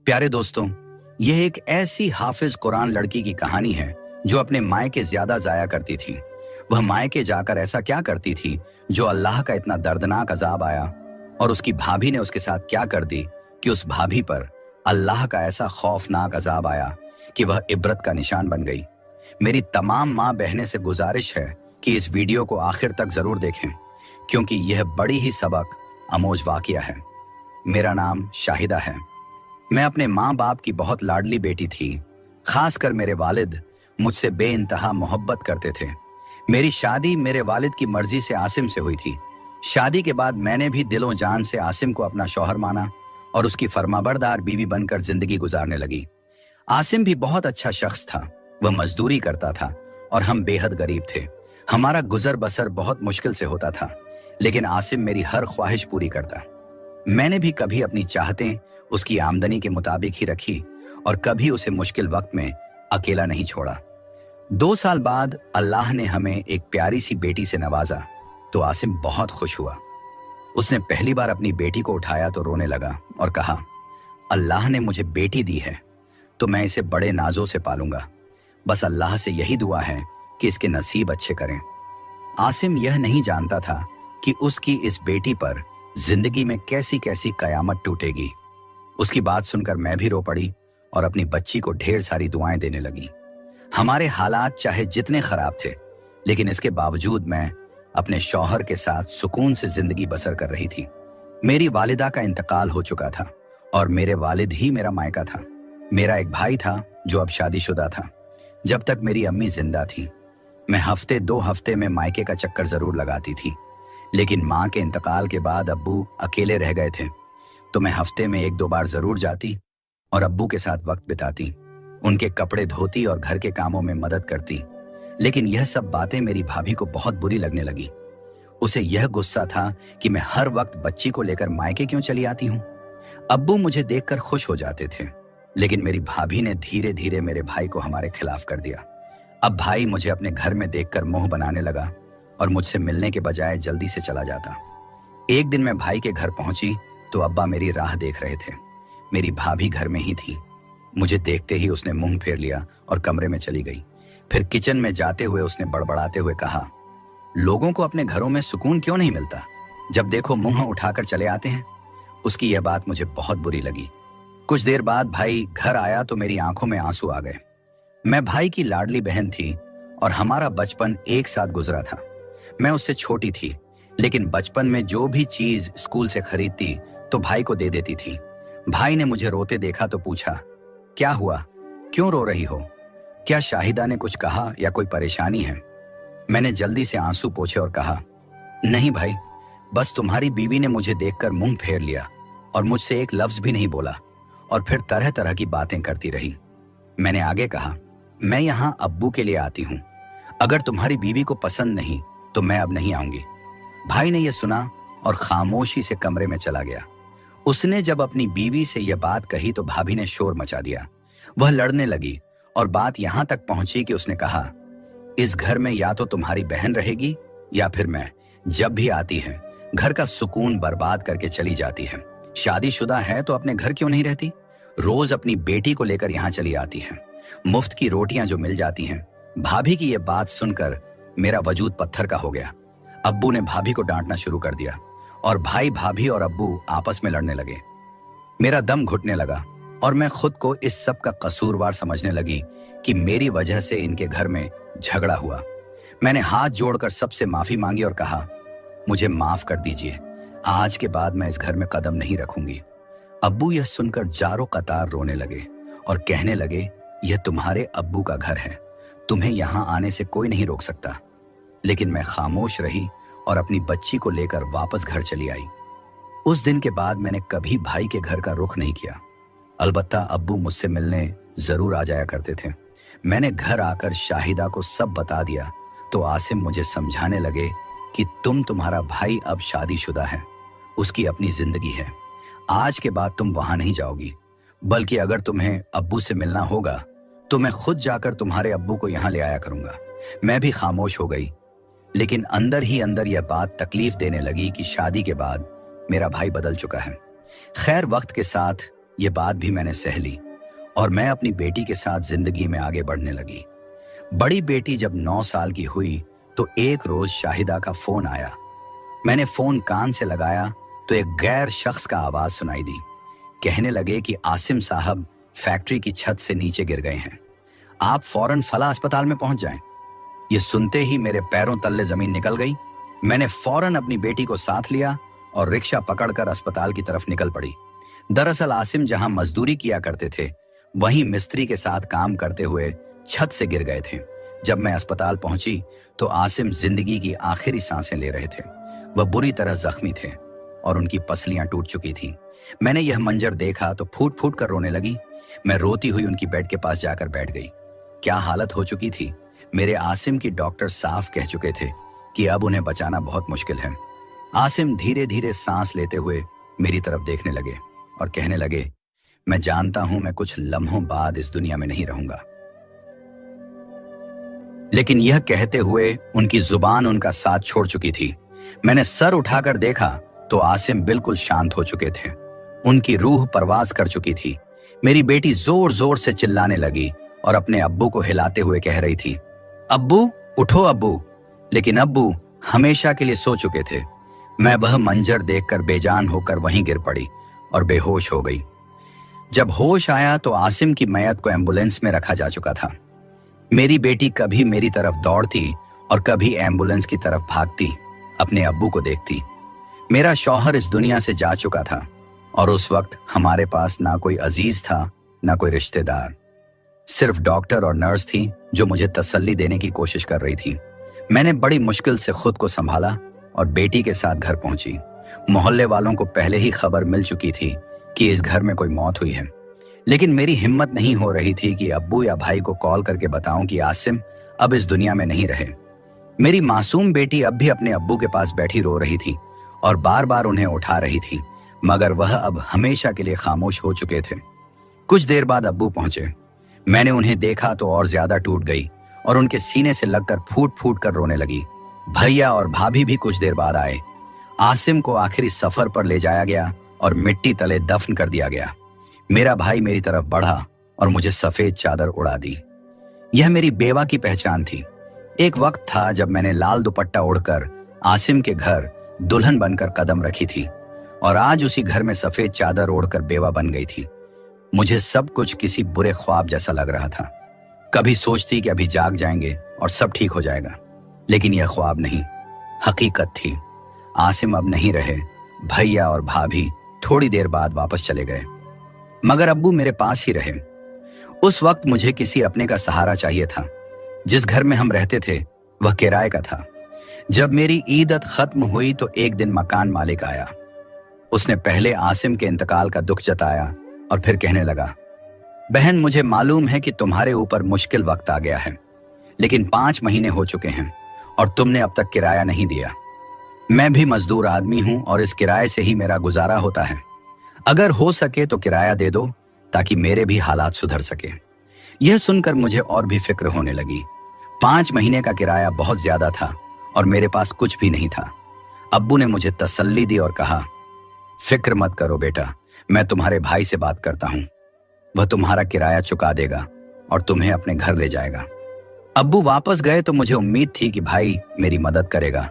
प्यारे दोस्तों, यह एक ऐसी हाफिज कुरान लड़की की कहानी है जो अपने मायके ज्यादा जाया करती थी। वह मायके जाकर ऐसा क्या करती थी जो अल्लाह का इतना दर्दनाक अजाब आया, और उसकी भाभी ने उसके साथ क्या कर दी कि उस भाभी पर अल्लाह का ऐसा खौफनाक अजाब आया कि वह इबरत का निशान बन गई। मेरी तमाम माँ बहनें से गुजारिश है कि इस वीडियो को आखिर तक जरूर देखें, क्योंकि यह बड़ी ही सबक आमोज वाकया है। मेरा नाम शाहिदा है। मैं अपने माँ बाप की बहुत लाडली बेटी थी। खासकर मेरे वालिद मुझसे बेइंतहा मोहब्बत करते थे। मेरी शादी मेरे वालिद की मर्जी से आसिम से हुई थी। शादी के बाद मैंने भी दिलों जान से आसिम को अपना शौहर माना और उसकी फरमाबरदार बीवी बनकर जिंदगी गुजारने लगी। आसिम भी बहुत अच्छा शख्स था। वह मजदूरी करता था और हम बेहद गरीब थे। हमारा गुजर बसर बहुत मुश्किल से होता था, लेकिन आसिम मेरी हर ख्वाहिश पूरी करता। मैंने भी कभी अपनी चाहतें उसकी आमदनी के मुताबिक ही रखी और कभी उसे मुश्किल वक्त में अकेला नहीं छोड़ा। 2 साल बाद अल्लाह ने हमें एक प्यारी सी बेटी से नवाजा तो आसिम बहुत खुश हुआ। उसने पहली बार अपनी बेटी को उठाया तो रोने लगा और कहा, अल्लाह ने मुझे बेटी दी है तो मैं इसे बड़े नाजों से पालूंगा। बस अल्लाह से यही दुआ है कि इसके नसीब अच्छे करें। आसिम यह नहीं जानता था कि उसकी इस बेटी पर जिंदगी में कैसी कैसी कयामत टूटेगी। उसकी बात सुनकर मैं भी रो पड़ी और अपनी बच्ची को ढेर सारी दुआएं देने लगी। हमारे हालात चाहे जितने खराब थे, लेकिन इसके बावजूद मैं अपने शौहर के साथ सुकून से जिंदगी बसर कर रही थी। मेरी वालिदा का इंतकाल हो चुका था और मेरे वालिद ही मेरा मायका था। मेरा एक भाई था जो अब शादीशुदा था। जब तक मेरी अम्मी जिंदा थी, मैं हफ्ते 2 हफ्ते में मायके का चक्कर जरूर लगाती थी, लेकिन माँ के इंतकाल के बाद अब्बू अकेले रह गए थे तो मैं हफ्ते में 1-2 बार जरूर जाती और अब्बू के साथ वक्त बिताती, उनके कपड़े धोती और घर के कामों में मदद करती। लेकिन यह सब बातें मेरी भाभी को बहुत बुरी लगने लगी। उसे यह गुस्सा था कि मैं हर वक्त बच्ची को लेकर मायके क्यों चली आती हूँ। अब्बू मुझे देखकर खुश हो जाते थे, लेकिन मेरी भाभी ने धीरे धीरे मेरे भाई को हमारे खिलाफ कर दिया। अब भाई मुझे अपने घर में देखकर मुंह बनाने लगा और मुझसे मिलने के बजाय जल्दी से चला जाता। एक दिन मैं भाई के घर पहुंची तो अब्बा मेरी राह देख रहे थे। मेरी भाभी घर में ही थी। मुझे देखते ही उसने मुंह फेर लिया और कमरे में चली गई। फिर किचन में जाते हुए उसने बड़बड़ाते हुए कहा, लोगों को अपने घरों में सुकून क्यों नहीं मिलता, जब देखो मुंह उठाकर चले आते हैं। उसकी यह बात मुझे बहुत बुरी लगी। कुछ देर बाद भाई घर आया तो मेरी आंखों में आंसू आ गए। मैं भाई की लाडली बहन थी और हमारा बचपन एक साथ गुजरा था। मैं उससे छोटी थी, लेकिन बचपन में जो भी चीज स्कूल से खरीदती तो भाई को दे देती थी। भाई ने मुझे रोते देखा तो पूछा, क्या हुआ, क्यों रो रही हो? क्या शाहिदा ने कुछ कहा या कोई परेशानी है? मैंने जल्दी से आंसू पोंछे और कहा, नहीं भाई, बस तुम्हारी बीवी ने मुझे देखकर मुंह फेर लिया और मुझसे एक लफ्ज भी नहीं बोला और फिर तरह तरह की बातें करती रही। मैंने आगे कहा, मैं यहाँ अब्बू के लिए आती हूँ, अगर तुम्हारी बीवी को पसंद नहीं तो मैं अब नहीं आऊंगी। भाई ने यह सुना और खामोशी से कमरे में चला गया। उसने जब अपनी बीवी से यह बात कही तो भाभी ने शोर मचा दिया। वह लड़ने लगी और बात यहां तक पहुंची कि उसने कहा, इस घर में या तो तुम्हारी बहन रहेगी या फिर मैं। जब भी आती है घर का सुकून बर्बाद करके चली जाती है। शादीशुदा है तो अपने घर क्यों नहीं रहती? रोज अपनी बेटी को लेकर यहाँ चली आती है। मुफ्त की रोटियां जो मिल जाती हैं। भाभी की यह बात सुनकर मेरा वजूद पत्थर का हो गया। अब्बू ने भाभी को डांटना शुरू कर दिया और भाई भाभी और अब्बू आपस में लड़ने लगे। मेरा दम घुटने लगा और मैं खुद को इस सब का कसूरवार समझने लगी कि मेरी वजह से इनके घर में झगड़ा हुआ। मैंने हाथ जोड़कर सबसे माफी मांगी और कहा, मुझे माफ कर दीजिए, आज के बाद मैं इस घर में कदम नहीं रखूंगी। अब्बू यह सुनकर जारो कतार रोने लगे और कहने लगे, यह तुम्हारे अब्बू का घर है, तुम्हें यहाँ आने से कोई नहीं रोक सकता। लेकिन मैं खामोश रही और अपनी बच्ची को लेकर वापस घर चली आई। उस दिन के बाद मैंने कभी भाई के घर का रुख नहीं किया। अलबत्ता अब्बू मुझसे मिलने जरूर आ जाया करते थे। मैंने घर आकर शाहिदा को सब बता दिया तो आसिम मुझे समझाने लगे कि तुम्हारा भाई अब शादीशुदा है, उसकी अपनी जिंदगी है। आज के बाद तुम वहां नहीं जाओगी, बल्कि अगर तुम्हें अब्बू से मिलना होगा तो मैं खुद जाकर तुम्हारे अब्बू को यहाँ ले आया करूंगा। मैं भी खामोश हो गई, लेकिन अंदर ही अंदर यह बात तकलीफ देने लगी कि शादी के बाद मेरा भाई बदल चुका है। खैर, वक्त के साथ ये बात भी मैंने सह ली और मैं अपनी बेटी के साथ जिंदगी में आगे बढ़ने लगी। बड़ी बेटी जब 9 साल की हुई तो एक रोज शाहिदा का फोन आया। मैंने फोन कान से लगाया तो एक गैर शख्स का आवाज सुनाई दी। कहने लगे कि आसिम साहब फैक्ट्री की छत से नीचे गिर गए हैं, आप फौरन फला अस्पताल में पहुंच जाएं। ये सुनते ही मेरे पैरों तले जमीन निकल गई। मैंने फौरन अपनी बेटी को साथ लिया और रिक्शा पकड़कर अस्पताल की तरफ निकल पड़ी। दरअसल आसिम जहां मजदूरी किया करते थे वहीं मिस्त्री के साथ काम करते हुए छत से गिर गए थे। जब मैं अस्पताल पहुंची तो आसिम जिंदगी की आखिरी सांसें ले रहे थे। वह बुरी तरह जख्मी थे और उनकी पसलियां टूट चुकी थीं। मैंने यह मंजर देखा तो फूट फूट कर रोने लगी। मैं रोती हुई उनकी बेड के पास जाकर बैठ गई। क्या हालत हो चुकी थी। मेरे आसिम की डॉक्टर साफ कह चुके थे कि अब उन्हें बचाना बहुत मुश्किल है। आसिम धीरे धीरे सांस लेते हुए मेरी तरफ देखने लगे और कहने लगे, मैं जानता हूं मैं कुछ लम्हों बाद इस दुनिया में नहीं रहूंगा। लेकिन यह कहते हुए उनकी जुबान उनका साथ छोड़ चुकी थी। मैंने सर उठाकर देखा तो आसिम बिल्कुल शांत हो चुके थे। उनकी रूह परवाज कर चुकी थी। मेरी बेटी जोर जोर से चिल्लाने लगी और अपने अब्बू को हिलाते हुए कह रही थी, अब्बू उठो अब्बू। लेकिन अब्बू हमेशा के लिए सो चुके थे। मैं वह मंजर देखकर बेजान होकर वहीं गिर पड़ी और बेहोश हो गई। जब होश आया तो आसिम की मैयत को एम्बुलेंस में रखा जा चुका था। मेरी बेटी कभी मेरी तरफ दौड़ती और कभी एम्बुलेंस की तरफ भागती, अपने अब्बू को देखती। मेरा शौहर इस दुनिया से जा चुका था और उस वक्त हमारे पास ना कोई अजीज था ना कोई रिश्तेदार। सिर्फ डॉक्टर और नर्स थी जो मुझे तसल्ली देने की कोशिश कर रही थी। मैंने बड़ी मुश्किल से खुद को संभाला और बेटी के साथ घर पहुंची। मोहल्ले वालों को पहले ही खबर मिल चुकी थी कि इस घर में कोई मौत हुई है, लेकिन मेरी हिम्मत नहीं हो रही थी कि अब्बू या भाई को कॉल करके बताऊं कि आसिम अब इस दुनिया में नहीं रहे। मेरी मासूम बेटी अब भी अपने अब्बू के पास बैठी रो रही थी और बार बार उन्हें उठा रही थी, मगर वह अब हमेशा के लिए खामोश हो चुके थे। कुछ देर बाद अब्बू पहुंचे। मैंने उन्हें देखा तो और ज्यादा टूट गई और उनके सीने से लगकर फूट फूट कर रोने लगी। भैया और भाभी भी कुछ देर बाद आए। आसिम को आखिरी सफर पर ले जाया गया और मिट्टी तले दफन कर दिया गया। मेरा भाई मेरी तरफ बढ़ा और मुझे सफेद चादर उड़ा दी। यह मेरी बेवा की पहचान थी। एक वक्त था जब मैंने लाल दुपट्टा ओढ़कर आसिम के घर दुल्हन बनकर कदम रखी थी और आज उसी घर में सफेद चादर ओढ़कर बेवा बन गई थी। मुझे सब कुछ किसी बुरे ख्वाब जैसा लग रहा था। कभी सोचती कि अभी जाग जाएंगे और सब ठीक हो जाएगा, लेकिन यह ख्वाब नहीं, हकीकत थी। आसिम अब नहीं रहे। भैया और भाभी थोड़ी देर बाद वापस चले गए, मगर अब्बू मेरे पास ही रहे। उस वक्त मुझे किसी अपने का सहारा चाहिए था। जिस घर में हम रहते थे वह किराए का था। जब मेरी ईदत खत्म हुई तो एक दिन मकान मालिक आया। उसने पहले आसिम के इंतकाल का दुख जताया और फिर कहने लगा, बहन मुझे मालूम है कि तुम्हारे ऊपर मुश्किल वक्त आ गया है, लेकिन 5 महीने हो चुके हैं और तुमने अब तक किराया नहीं दिया। मैं भी मजदूर आदमी हूं और इस किराए से ही मेरा गुजारा होता है। अगर हो सके तो किराया दे दो ताकि मेरे भी हालात सुधर सके। यह सुनकर मुझे और भी फिक्र होने लगी। 5 महीने का किराया बहुत ज्यादा था और मेरे पास कुछ भी नहीं था। अब्बू ने मुझे तसल्ली दी और कहा, फिक्र मत करो बेटा, मैं तुम्हारे भाई से बात करता हूं। वह तुम्हारा किराया चुका देगा और तुम्हें अपने घर ले जाएगा। अब्बू वापस गए तो मुझे उम्मीद थी कि भाई मेरी मदद करेगा,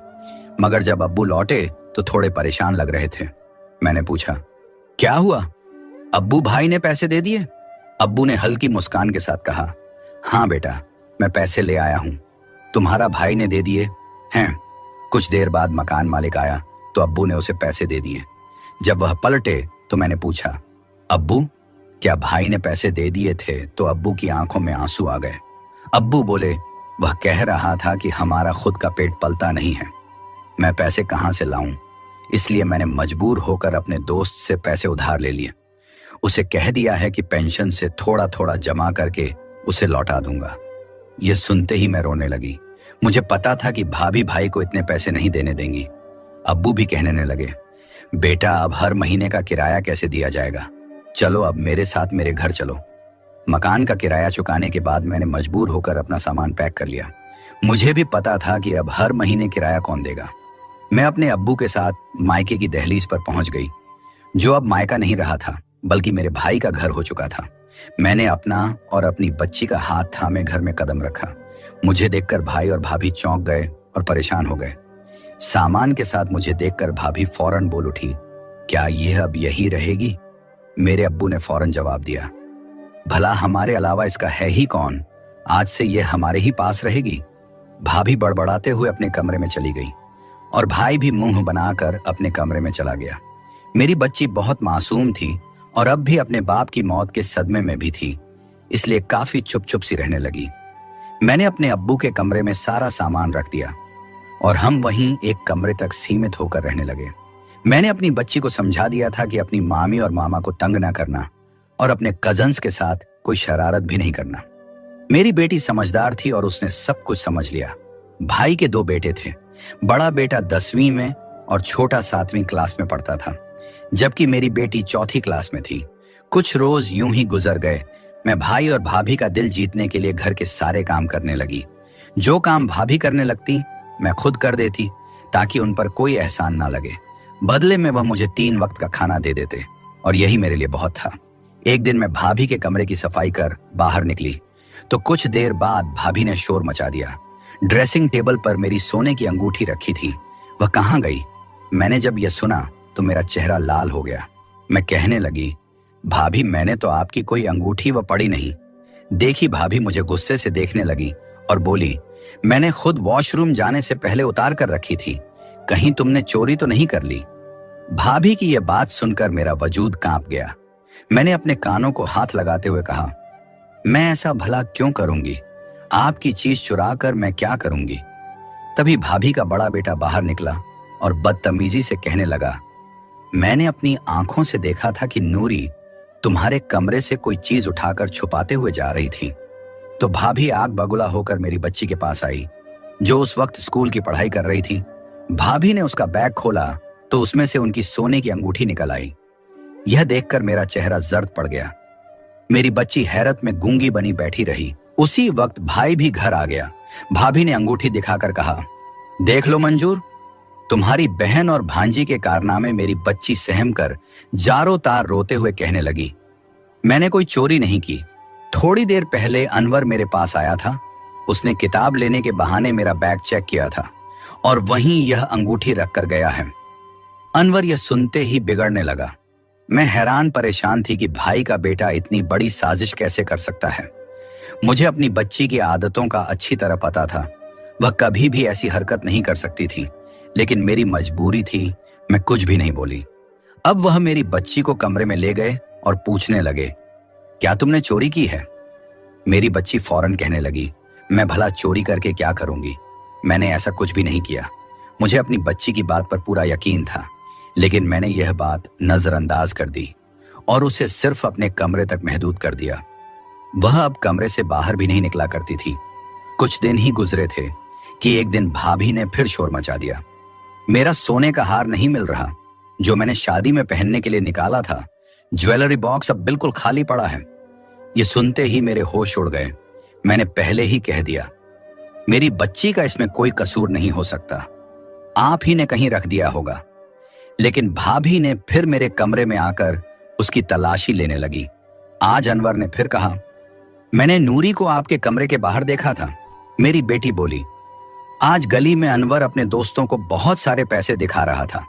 मगर जब अब्बू लौटे तो थोड़े परेशान लग रहे थे। मैंने पूछा, क्या हुआ? अब्बू भाई ने पैसे दे दिए? अब्बू ने हल्की मुस्कान के साथ कहा, हाँ बेटा, मैं पैसे ले आया हूं। तुम्हारा भाई ने दे दिए हैं? कुछ देर बाद मकान मालिक आया तो अब्बू ने उसे पैसे दे दिए। जब वह पलटे तो मैंने पूछा, अब्बू क्या भाई ने पैसे दे दिए थे? तो अब्बू की आंखों में आंसू आ गए। अब्बू बोले, वह कह रहा था कि हमारा खुद का पेट पलता नहीं है, मैं पैसे कहां से लाऊं, इसलिए मैंने मजबूर होकर अपने दोस्त से पैसे उधार ले लिए। उसे कह दिया है कि पेंशन से थोड़ा थोड़ा जमा करके उसे लौटा दूंगा। यह सुनते ही मैं रोने लगी। मुझे पता था कि भाभी भाई को इतने पैसे नहीं देने देंगी। अब्बू भी कहने लगे, बेटा अब हर महीने का किराया कैसे दिया जाएगा? चलो अब मेरे साथ मेरे घर चलो। मकान का किराया चुकाने के बाद मैंने मजबूर होकर अपना सामान पैक कर लिया। मुझे भी पता था कि अब हर महीने किराया कौन देगा। मैं अपने अब्बू के साथ मायके की दहलीज पर पहुंच गई। जो अब मायका नहीं रहा था बल्कि मेरे भाई का घर हो चुका था। मैंने अपना और अपनी बच्ची का हाथ थामे घर में कदम रखा। मुझे देखकर भाई और भाभी चौंक गए और परेशान हो गए। सामान के साथ मुझे देखकर भाभी फौरन बोल उठी, क्या ये अब यही रहेगी? मेरे अब्बू ने फौरन जवाब दिया, भला हमारे अलावा इसका है ही कौन? आज से ये हमारे ही पास रहेगी। भाभी बड़बड़ाते हुए अपने कमरे में चली गई और भाई भी मुंह बनाकर अपने कमरे में चला गया। मेरी बच्ची बहुत मासूम थी और अब भी अपने बाप की मौत के सदमे में भी थी, इसलिए काफी चुप चुप सी रहने लगी। मैंने अपने अब्बू के कमरे में सारा सामान रख दिया और हम वहीं एक कमरे तक सीमित होकर रहने लगे। मैंने अपनी बच्ची को समझा दिया था कि अपनी मामी और मामा को तंग ना करना और अपने कजन्स के साथ कोई शरारत भी नहीं करना। मेरी बेटी समझदार थी और उसने सब कुछ समझ लिया। भाई के 2 बेटे थे। बड़ा बेटा 10वीं में और छोटा 7वीं क्लास में पढ़ता था, जबकि मेरी बेटी 4थी क्लास में थी। कुछ रोज यूं ही गुजर गए। मैं भाई और भाभी का दिल जीतने के लिए घर के सारे काम करने लगी। जो काम भाभी करने लगती मैं खुद कर देती, ताकि उन पर कोई एहसान ना लगे। बदले में वह मुझे 3 वक्त का खाना दे देते और यही मेरे लिए बहुत था। एक दिन मैं भाभी के कमरे की सफाई कर बाहर निकली तो कुछ देर बाद भाभी ने शोर मचा दिया। ड्रेसिंग टेबल पर मेरी सोने की अंगूठी रखी थी, वह कहाँ गई? मैंने जब यह सुना तो मेरा चेहरा लाल हो गया। मैं कहने लगी, भाभी मैंने तो आपकी कोई अंगूठी व पड़ी नहीं। देखी भाभी मुझे गुस्से से देखने लगी और बोली, मैंने खुद वॉशरूम जाने से पहले उतार कर रखी थी, कहीं तुमने चोरी तो नहीं कर ली? भाभी की यह बात सुनकर मेरा वजूद कांप गया। मैंने अपने कानों को हाथ लगाते हुए कहा, मैं ऐसा भला क्यों करूंगी? आपकी चीज चुरा कर मैं क्या करूंगी? तभी भाभी का बड़ा बेटा बाहर निकला और बदतमीजी से कहने लगा, मैंने अपनी आंखों से देखा था कि नूरी तुम्हारे कमरे से कोई चीज उठाकर छुपाते हुए जा रही थी। तो भाभी आग बगुला होकर मेरी बच्ची के पास आई, जो उस वक्त स्कूल की पढ़ाई कर रही थी। भाभी ने उसका बैग खोला तो उसमें से उनकी सोने की अंगूठी निकल आई। यह देखकर मेरा चेहरा जर्द पड़ गया। मेरी बच्ची हैरत में गूंगी बनी बैठी रही। उसी वक्त भाई भी घर आ गया। भाभी ने अंगूठी दिखाकर कहा, देख लो मंजूर, तुम्हारी बहन और भांजी के कारनामे मेरी बच्ची सहम कर जारों तार रोते हुए कहने लगी, मैंने कोई चोरी नहीं की। थोड़ी देर पहले अनवर मेरे पास आया था। उसने किताब लेने के बहाने मेरा बैग चेक किया था और वहीं यह अंगूठी रखकर गया है। अनवर यह सुनते ही बिगड़ने लगा। मैं हैरान परेशान थी कि भाई का बेटा इतनी बड़ी साजिश कैसे कर सकता है। मुझे अपनी बच्ची की आदतों का अच्छी तरह पता था। वह कभी भी ऐसी हरकत नहीं कर सकती थी, लेकिन मेरी मजबूरी थी, मैं कुछ भी नहीं बोली। अब वह मेरी बच्ची को कमरे में ले गए और पूछने लगे, क्या तुमने चोरी की है? मेरी बच्ची फौरन कहने लगी, मैं भला चोरी करके क्या करूंगी? मैंने ऐसा कुछ भी नहीं किया। मुझे अपनी बच्ची की बात पर पूरा यकीन था, लेकिन मैंने यह बात नजरअंदाज कर दी और उसे सिर्फ अपने कमरे तक महदूद कर दिया। वह अब कमरे से बाहर भी नहीं निकला करती थी। कुछ दिन ही गुजरे थे कि एक दिन भाभी ने फिर शोर मचा दिया। मेरा सोने का हार नहीं मिल रहा, जो मैंने शादी में पहनने के लिए निकाला था। ज्वेलरी बॉक्स अब बिल्कुल खाली पड़ा है। ये सुनते ही मेरे होश उड़ गए। मैंने पहले ही कह दिया, मेरी बच्ची का इसमें कोई कसूर नहीं हो सकता, आप ही ने कहीं रख दिया होगा। लेकिन भाभी ने फिर मेरे कमरे में आकर उसकी तलाशी लेने लगी। आज अनवर ने फिर कहा, मैंने नूरी को आपके कमरे के बाहर देखा था। मेरी बेटी बोली, आज गली में अनवर अपने दोस्तों को बहुत सारे पैसे दिखा रहा था,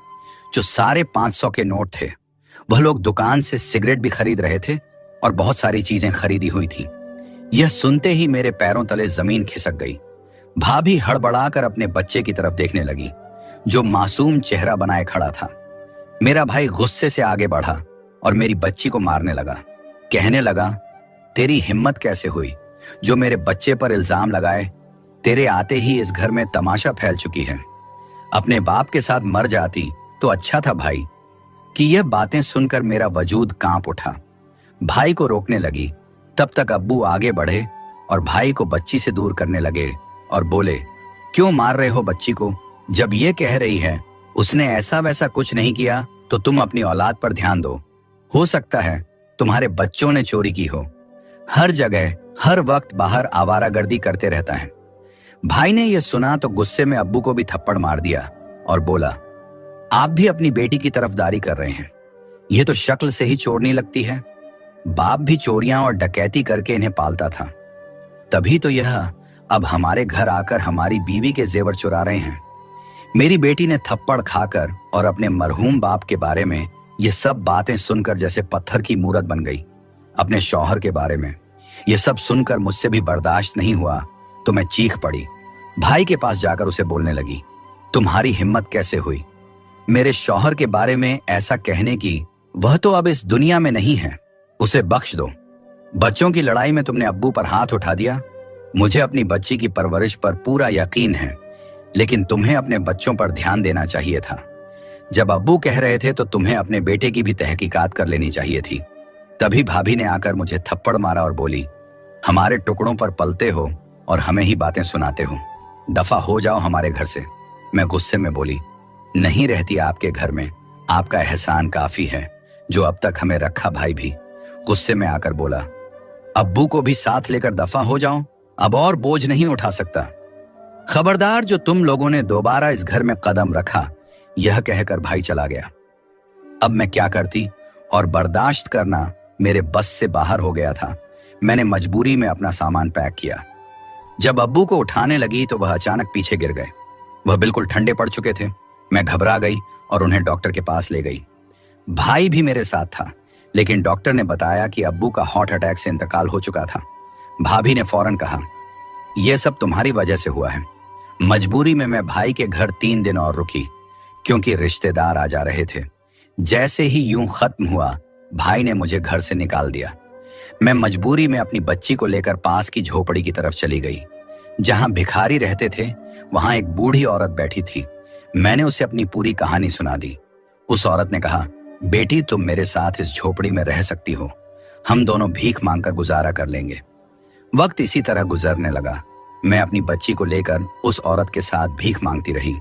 जो सारे 500 के नोट थे। वह लोग दुकान से सिगरेट भी खरीद रहे थे और बहुत सारी चीजें खरीदी हुई थी। यह सुनते ही मेरे पैरों तले जमीन खिसक गई। भाभी हड़बड़ाकर अपने बच्चे की तरफ देखने लगी, जो मासूम चेहरा बनाए खड़ा था। मेरा भाई गुस्से से आगे बढ़ा और मेरी बच्ची को मारने लगा। कहने लगा, तेरी हिम्मत कैसे हुई जो मेरे बच्चे पर इल्जाम लगाए? तेरे आते ही इस घर में तमाशा फैल चुकी है। अपने बाप के साथ मर जाती तो अच्छा था भाई। कि यह बातें सुनकर मेरा वजूद कांप उठा। भाई को रोकने लगी, तब तक अब्बू आगे बढ़े और भाई को बच्ची से दूर करने लगे और बोले, क्यों मार रहे हो बच्ची को? जब ये कह रही है उसने ऐसा वैसा कुछ नहीं किया, तो तुम अपनी औलाद पर ध्यान दो। हो सकता है तुम्हारे बच्चों ने चोरी की हो। हर जगह हर वक्त बाहर आवारागर्दी करते रहता है। भाई ने यह सुना तो गुस्से में अब्बू को भी थप्पड़ मार दिया और बोला, आप भी अपनी बेटी की तरफदारी कर रहे हैं। ये तो शक्ल से ही चोरनी लगती है। बाप भी चोरियां और डकैती करके इन्हें पालता था, तभी तो यह अब हमारे घर आकर हमारी बीवी के जेवर चुरा रहे हैं। मेरी बेटी ने थप्पड़ खाकर और अपने मरहूम बाप के बारे में ये सब बातें सुनकर जैसे पत्थर की मूरत बन गई। अपने शौहर के बारे में ये सब सुनकर मुझसे भी बर्दाश्त नहीं हुआ तो मैं चीख पड़ी। भाई के पास जाकर उसे बोलने लगी, तुम्हारी हिम्मत कैसे हुई मेरे शौहर के बारे में ऐसा कहने की? वह तो अब इस दुनिया में नहीं है, उसे बख्श दो। बच्चों की लड़ाई में तुमने अब्बू पर हाथ उठा दिया। मुझे अपनी बच्ची की परवरिश पर पूरा यकीन है, लेकिन तुम्हें अपने बच्चों पर ध्यान देना चाहिए था। जब अब्बू कह रहे थे तो तुम्हें अपने बेटे की भी तहकीकात कर लेनी चाहिए थी। तभी भाभी ने आकर मुझे थप्पड़ मारा और बोली, हमारे टुकड़ों पर पलते हो और हमें ही बातें सुनाते हो, दफा हो जाओ हमारे घर से। मैं गुस्से में बोली, नहीं रहती आपके घर में, आपका एहसान काफी है जो अब तक हमें रखा। भाई भी गुस्से में आकर बोला, अब्बू को भी साथ लेकर दफा हो जाओ, अब और बोझ नहीं उठा सकता। खबरदार जो तुम लोगों ने दोबारा इस घर में कदम रखा, यह कहकर भाई चला गया। अब मैं क्या करती और बर्दाश्त करना मेरे बस से बाहर हो गया था। मैंने मजबूरी में अपना सामान पैक किया। जब अब्बू को उठाने लगी तो वह अचानक पीछे गिर गए। वह बिल्कुल ठंडे पड़ चुके थे। मैं घबरा गई और उन्हें डॉक्टर के पास ले गई। भाई भी मेरे साथ था, लेकिन डॉक्टर ने बताया कि अब्बू का हार्ट अटैक से इंतकाल हो चुका था। भाभी ने फौरन कहा, यह सब तुम्हारी वजह से हुआ है। मजबूरी में मैं भाई के घर 3 दिन और रुकी, क्योंकि रिश्तेदार आ जा रहे थे। जैसे ही यूं खत्म हुआ, भाई ने मुझे घर से निकाल दिया। मैं मजबूरी में अपनी बच्ची को लेकर पास की झोपड़ी की तरफ चली गई। जहां भिखारी रहते थे वहां एक बूढ़ी औरत बैठी थी। मैंने उसे अपनी पूरी कहानी सुना दी। उस औरत ने कहा, बेटी तुम मेरे साथ इस झोपड़ी में रह सकती हो, हम दोनों भीख मांगकर गुजारा कर लेंगे। वक्त इसी तरह गुजरने लगा। मैं अपनी बच्ची को लेकर उस औरत के साथ भीख मांगती रही।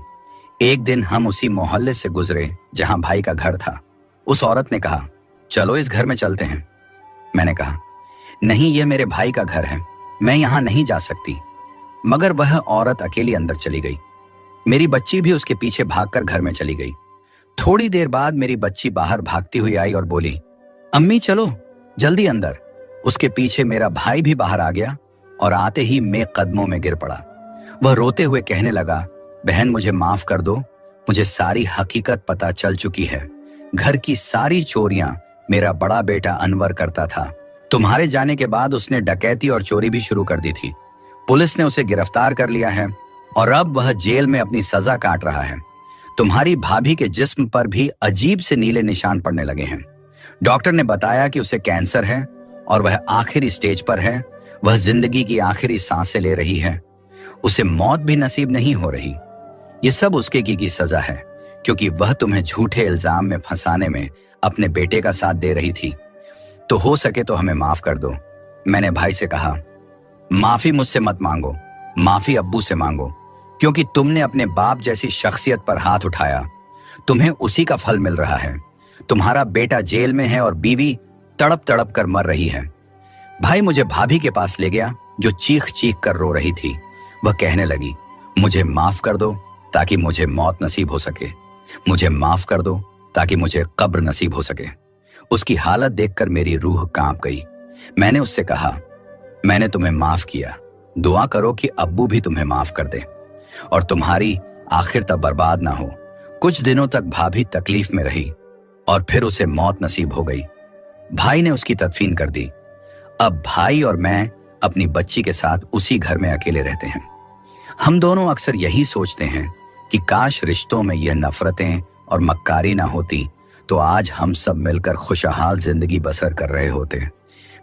एक दिन हम उसी मोहल्ले से गुजरे जहां भाई का घर था। उस औरत ने कहा, चलो इस घर में चलते हैं। मैंने कहा, नहीं, यह मेरे भाई का घर है, मैं यहां नहीं जा सकती। मगर वह औरत अकेली अंदर चली गई। मेरी बच्ची भी उसके पीछे भागकर घर में चली गई। थोड़ी देर बाद मेरी बच्ची बाहर भागती हुई आई और बोली, अम्मी चलो जल्दी अंदर। उसके पीछे मेरा भाई भी बाहर आ गया और आते ही मैं कदमों में गिर पड़ा। वह रोते हुए कहने लगा, बहन मुझे माफ कर दो, मुझे सारी हकीकत पता चल चुकी है। घर की सारी चोरियां मेरा बड़ा बेटा अनवर करता था। तुम्हारे जाने के बाद उसने डकैती और चोरी भी शुरू कर दी थी। पुलिस ने उसे गिरफ्तार कर लिया है और अब वह जेल में अपनी सजा काट रहा है। तुम्हारी भाभी के जिस्म पर भी अजीब से नीले निशान पड़ने लगे हैं। डॉक्टर ने बताया कि उसे कैंसर है और वह आखिरी स्टेज पर है। वह जिंदगी की आखिरी सांसें ले रही है। उसे मौत भी नसीब नहीं हो रही। ये सब उसके की सजा है, क्योंकि वह तुम्हें झूठे इल्जाम में फंसाने में अपने बेटे का साथ दे रही थी। तो हो सके तो हमें माफ कर दो। मैंने भाई से कहा, माफी मुझसे मत मांगो, माफी अब्बू से मांगो, क्योंकि तुमने अपने बाप जैसी शख्सियत पर हाथ उठाया। तुम्हें उसी का फल मिल रहा है। तुम्हारा बेटा जेल में है और बीवी तड़प तड़प कर मर रही है। भाई मुझे भाभी के पास ले गया, जो चीख चीख कर रो रही थी। वह कहने लगी, मुझे माफ कर दो ताकि मुझे मौत नसीब हो सके, मुझे माफ कर दो ताकि मुझे कब्र नसीब हो सके। उसकी हालत देखकर मेरी रूह कांप गई। मैंने उससे कहा, मैंने तुम्हें माफ किया, दुआ करो कि अब्बू भी तुम्हें माफ कर दे और तुम्हारी आखिर तक बर्बाद ना हो। कुछ दिनों तक भाभी तकलीफ में रही और फिर उसे मौत नसीब हो गई। भाई ने उसकी तदफीन कर दी। अब भाई और मैं अपनी बच्ची के साथ उसी घर में अकेले रहते हैं। हम दोनों अक्सर यही सोचते हैं कि काश रिश्तों में यह नफरतें और मक्कारी ना होती तो आज हम सब मिलकर खुशहाल जिंदगी बसर कर रहे होते।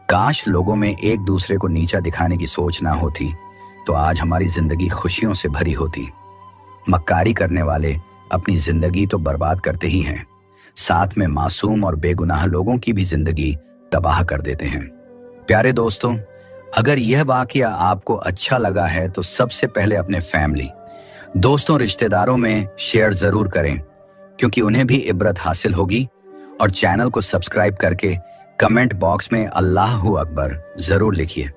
काश लोगों में एक दूसरे को नीचा दिखाने की सोच ना होती तो आज हमारी जिंदगी खुशियों से भरी होती। मक्कारी करने वाले अपनी जिंदगी तो बर्बाद करते ही हैं, साथ में मासूम और बेगुनाह लोगों की भी जिंदगी तबाह कर देते हैं। प्यारे दोस्तों, अगर यह वाकया आपको अच्छा लगा है तो सबसे पहले अपने फैमिली, दोस्तों, रिश्तेदारों में शेयर जरूर करें, क्योंकि उन्हें भी इबरत हासिल होगी। और चैनल को सब्सक्राइब करके कमेंट बॉक्स में अल्लाहू अकबर जरूर लिखिए।